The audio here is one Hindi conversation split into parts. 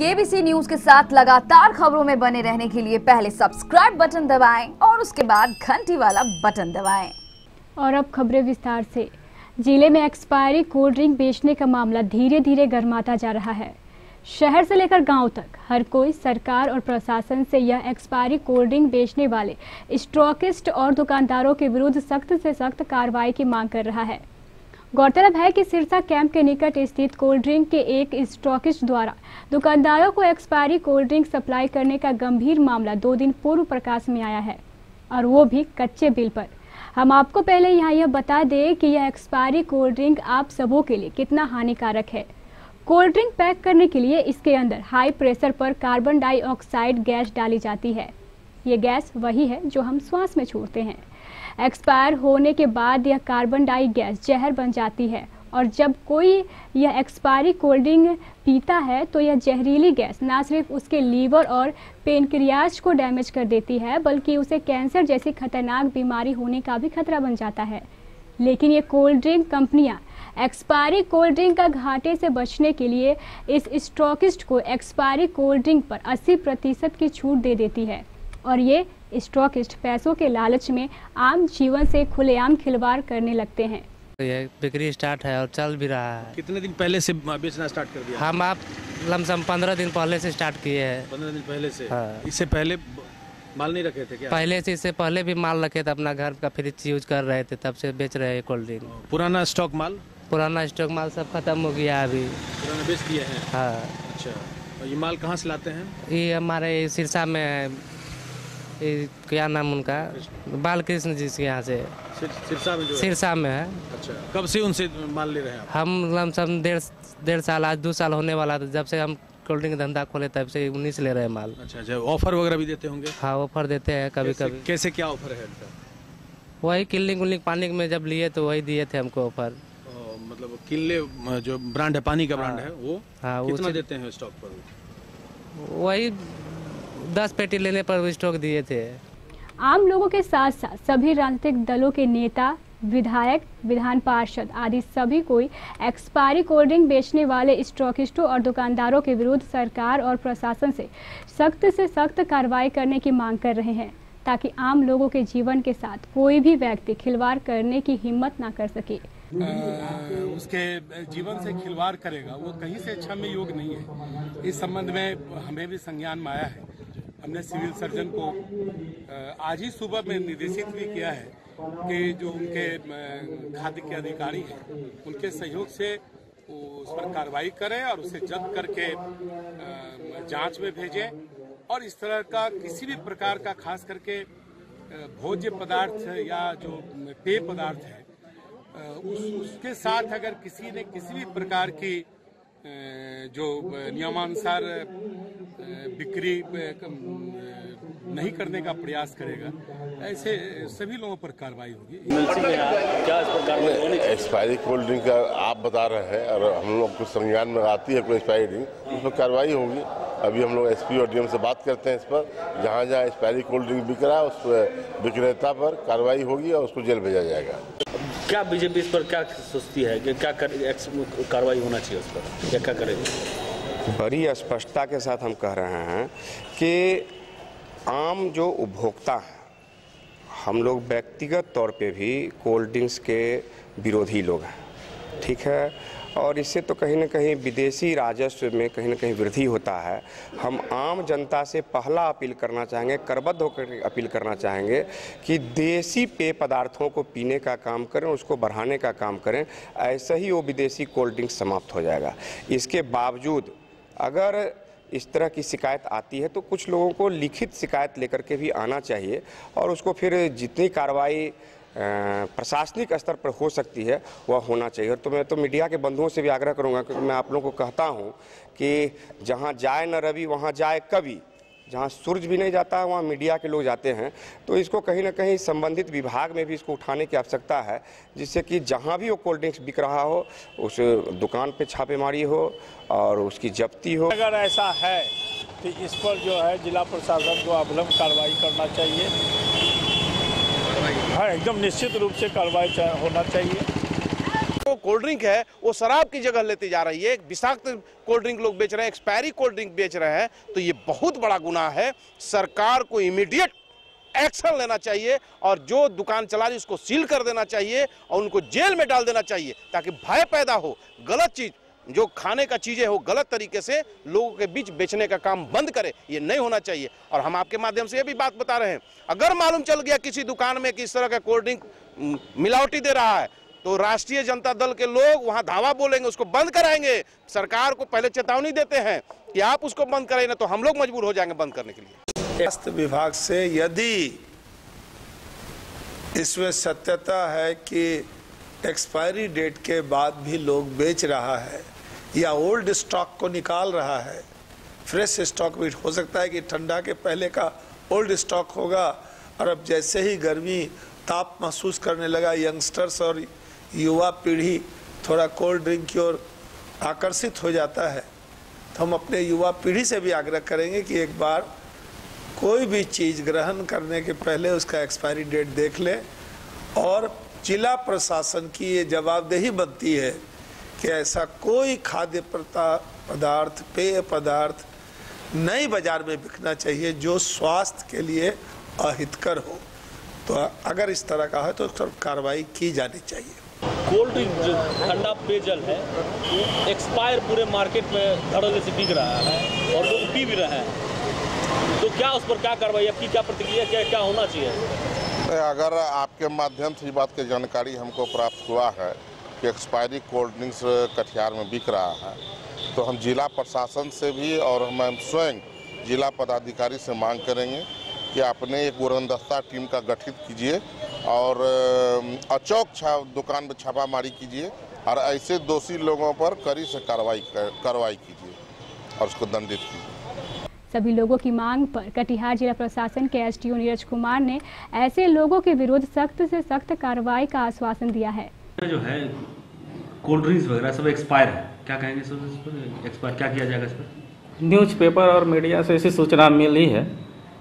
केबीसी न्यूज के साथ लगातार खबरों में बने रहने के लिए पहले सब्सक्राइब बटन दबाएं और उसके बाद घंटी वाला बटन दबाएं। और अब खबरें विस्तार से। जिले में एक्सपायरी कोल्ड ड्रिंक बेचने का मामला धीरे धीरे गर्माता जा रहा है। शहर से लेकर गांव तक हर कोई सरकार और प्रशासन से यह एक्सपायरी कोल्ड ड्रिंक बेचने वाले स्टॉकिस्ट और दुकानदारों के विरुद्ध सख्त से सख्त कार्रवाई की मांग कर रहा है। गौरतलब है कि सिरसा कैंप के निकट स्थित कोल्ड ड्रिंक के एक स्टॉकिस्ट द्वारा दुकानदारों को एक्सपायरी कोल्ड ड्रिंक सप्लाई करने का गंभीर मामला 2 दिन पूर्व प्रकाश में आया है, और वो भी कच्चे बिल पर। हम आपको पहले यहाँ यह बता दें कि यह एक्सपायरी कोल्ड ड्रिंक आप सबों के लिए कितना हानिकारक है। कोल्ड ड्रिंक पैक करने के लिए इसके अंदर हाई प्रेशर पर कार्बन डाइऑक्साइड गैस डाली जाती है। ये गैस वही है जो हम श्वास में छोड़ते हैं। एक्सपायर होने के बाद यह कार्बन डाई गैस जहर बन जाती है, और जब कोई यह एक्सपायरी कोल्ड ड्रिंक पीता है तो यह जहरीली गैस ना सिर्फ उसके लीवर और पेनक्रियाज को डैमेज कर देती है, बल्कि उसे कैंसर जैसी खतरनाक बीमारी होने का भी खतरा बन जाता है। लेकिन ये कोल्ड ड्रिंक कंपनियां एक्सपायरी कोल्ड ड्रिंक का घाटे से बचने के लिए इस स्टॉकिस्ट को एक्सपायरी कोल्ड ड्रिंक पर 80% की छूट दे देती है, और ये स्टॉकिस्ट पैसों के लालच में आम जीवन से खुलेआम खिलवाड़ करने लगते हैं। ये बिक्री स्टार्ट है और चल भी रहा है। कितने दिन पहले से बेचना स्टार्ट कर दिया? हम आप लमसम 15 दिन पहले से स्टार्ट किए हैं। 15 दिन पहले से? हाँ। इससे पहले माल नहीं रखे थे क्या? पहले से, इससे पहले भी माल रखे थे, अपना घर का फ्रिज यूज कर रहे थे, तब से बेच रहे हैं कोल्ड ड्रिंक। पुराना स्टॉक माल? पुराना स्टॉक माल सब खत्म हो गया अभी। पुराना बेच दिए हैं? हाँ। अच्छा, और ये माल कहाँ से लाते हैं? ये हमारे सिरसा में है। क्या नाम उनका? बालकृष्ण जी के यहाँ से। सिरसा में? सिरसा में है। अच्छा, कब से उनसे माल ले रहे हैं आप? हम लमसम डेढ़ साल, आज 2 साल होने वाला था जब से हम कोल्ड ड्रिंक धंधा खोले, तब से उन्हीं से ले रहे हैं माल। अच्छा, ऑफर वगैरह भी देते होंगे? हाँ, ऑफर देते हैं कभी कभी। कैसे क्या ऑफर है इनका? वही किल्लिंग पानी में जब लिए तो वही दिए थे हमको ऑफर। मतलब किल्ले जो ब्रांड है, पानी का ब्रांड है वो? हाँ, कितना देते हैं स्टॉक पर? वही 10 पेटी लेने पर स्टॉक दिए थे। आम लोगों के साथ साथ सभी राजनीतिक दलों के नेता, विधायक, विधान पार्षद आदि सभी कोई एक्सपायरी कोल्ड ड्रिंक बेचने वाले स्टॉकिस्टों और दुकानदारों के विरुद्ध सरकार और प्रशासन से सख्त कार्रवाई करने की मांग कर रहे हैं, ताकि आम लोगों के जीवन के साथ कोई भी व्यक्ति खिलवाड़ करने की हिम्मत ना कर सके। उसके जीवन से खिलवाड़ करेगा वो कहीं से क्षम्य योग्य नहीं है। इस संबंध में हमें भी संज्ञान में आया है। हमने सिविल सर्जन को आज ही सुबह में निर्देशित भी किया है कि जो उनके खाद्य के अधिकारी हैं उनके सहयोग से उस पर कार्रवाई करें और उसे जब्त करके जांच में भेजें, और इस तरह का किसी भी प्रकार का, खास करके भोज्य पदार्थ या जो पेय पदार्थ है उसके साथ अगर किसी ने किसी भी प्रकार की जो नियमानुसार बिक्री नहीं करने का प्रयास करेगा, ऐसे सभी लोगों पर कार्रवाई होगी। एक्सपायरी कोल्ड ड्रिंक का आप बता रहे हैं और हम लोग को संज्ञान में आती है कोई एक्सपायरी ड्रिंक, उस पर कार्रवाई होगी। अभी हम लोग एसपी और डीएम से बात करते हैं इस पर। जहाँ जहाँ एक्सपायरी कोल्ड ड्रिंक बिक रहा है उस पर विक्रेता पर कार्रवाई होगी और उसको जेल भेजा जाएगा। क्या बीजेपी इस पर क्या सोचती है कि क्या कार्रवाई होना चाहिए उस पर, या क्या करेगी? बड़ी स्पष्टता के साथ हम कह रहे हैं कि आम जो उपभोक्ता हैं, हम लोग व्यक्तिगत तौर पे भी कोल्ड ड्रिंक्स के विरोधी लोग हैं, ठीक है, और इससे तो कहीं ना कहीं विदेशी राजस्व में कहीं ना कहीं वृद्धि होता है। हम आम जनता से पहला अपील करना चाहेंगे, करबद्ध होकर अपील करना चाहेंगे कि देसी पेय पदार्थों को पीने का काम करें, उसको बढ़ाने का काम करें, ऐसे ही वो विदेशी कोल्ड ड्रिंक समाप्त हो जाएगा। इसके बावजूद अगर इस तरह की शिकायत आती है तो कुछ लोगों को लिखित शिकायत लेकर के भी आना चाहिए, और उसको फिर जितनी कार्रवाई प्रशासनिक स्तर पर हो सकती है वह होना चाहिए। और तो मैं तो मीडिया के बंधुओं से भी आग्रह करूंगा, क्योंकि मैं आप लोगों को कहता हूं कि जहां जाए न रवि वहां जाए कवि, जहां सूरज भी नहीं जाता है वहां मीडिया के लोग जाते हैं। तो इसको कहीं ना कहीं संबंधित विभाग में भी इसको उठाने की आवश्यकता है, जिससे कि जहां भी वो कोल्ड ड्रिंक्स बिक रहा हो उस दुकान पे छापेमारी हो और उसकी जब्ती हो। अगर ऐसा है तो इस पर जो है जिला प्रशासन को अविलंब कार्रवाई करना चाहिए। हाँ, एकदम निश्चित रूप से कार्रवाई होना चाहिए। तो जो कोल्ड ड्रिंक है वो शराब की जगह लेती जा रही है, विषाक्त कोल्ड ड्रिंक लोग बेच रहे हैं, एक्सपायरी कोल्ड ड्रिंक बेच रहे हैं, तो ये बहुत बड़ा गुनाह है। सरकार को इमीडिएट एक्शन लेना चाहिए और जो दुकान चला रही उसको सील कर देना चाहिए और उनको जेल में डाल देना चाहिए, ताकि भय पैदा हो, गलत चीज जो खाने का चीजें हो गलत तरीके से लोगों के बीच बेचने का काम बंद करे, ये नहीं होना चाहिए। और हम आपके माध्यम से ये भी बात बता रहे हैं, अगर मालूम चल गया किसी दुकान में कि इस तरह का कोल्ड ड्रिंक मिलावटी दे रहा है तो राष्ट्रीय जनता दल के लोग वहां धावा बोलेंगे, उसको बंद कराएंगे। सरकार को पहले चेतावनी देते हैं कि आप उसको बंद करें, ना तो हम लोग मजबूर हो जाएंगे बंद करने के लिए। स्वास्थ्य विभाग से यदि इसमें सत्यता है कि एक्सपायरी डेट के बाद भी लोग बेच रहा है या ओल्ड स्टॉक को निकाल रहा है, फ्रेश स्टॉक भी हो सकता है कि ठंडा के पहले का ओल्ड स्टॉक होगा, और अब जैसे ही गर्मी ताप महसूस करने लगा यंगस्टर्स और युवा पीढ़ी थोड़ा कोल्ड ड्रिंक की ओर आकर्षित हो जाता है, तो हम अपने युवा पीढ़ी से भी आग्रह करेंगे कि एक बार कोई भी चीज़ ग्रहण करने के पहले उसका एक्सपायरी डेट देख ले। और जिला प्रशासन की ये जवाबदेही बनती है कि ऐसा कोई खाद्य पदार्थ, पेय पदार्थ नई बाजार में बिकना चाहिए जो स्वास्थ्य के लिए अहितकर हो। तो अगर इस तरह का है तो कार्रवाई की जानी चाहिए। कोल्ड ड्रिंक जो ठंडा पेयजल है एक्सपायर पूरे मार्केट में धड़ल्ले से बिक रहा है और लोग पी भी रहे हैं, तो क्या उस पर क्या कार्रवाई, आपकी क्या प्रतिक्रिया, क्या होना चाहिए? अगर आपके माध्यम से ये बात की जानकारी हमको प्राप्त हुआ है कि एक्सपायरी कोल्ड ड्रिंक्स कटिहार में बिक रहा है, तो हम जिला प्रशासन से भी और हम स्वयं जिला पदाधिकारी से मांग करेंगे कि आपने एक उड़नदस्ता टीम का गठित कीजिए और अचौक दुकान में छापामारी कीजिए और ऐसे दोषी लोगों पर कड़ी से कार्रवाई कीजिए और उसको दंडित कीजिए। सभी लोगों की मांग पर कटिहार जिला प्रशासन के एसडीओ नीरज कुमार ने ऐसे लोगों के विरुद्ध सख्त से सख्त कार्रवाई का आश्वासन दिया है। जो है कोल्ड ड्रिंक्स वगैरह सब एक्सपायर है, क्या कहेंगे सर इस पर? एक्सपायर क्या किया जाएगा इस पर? न्यूज़पेपर और मीडिया से ऐसी सूचना मिली है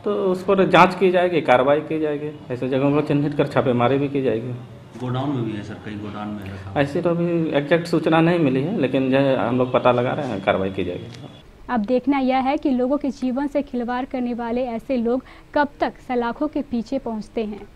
तो उस पर जांच की जाएगी, कार्रवाई की जाएगी, ऐसे जगहों को चिन्हित कर छापेमारी भी की जाएगी। गोडाउन में भी है सर, कई गोडाउन में है? ऐसी तो अभी एग्जैक्ट सूचना नहीं मिली है, लेकिन जो है हम लोग पता लगा रहे हैं, कार्रवाई की जाएगी। अब देखना यह है कि लोगों के जीवन से खिलवाड़ करने वाले ऐसे लोग कब तक सलाखों के पीछे पहुंचते हैं।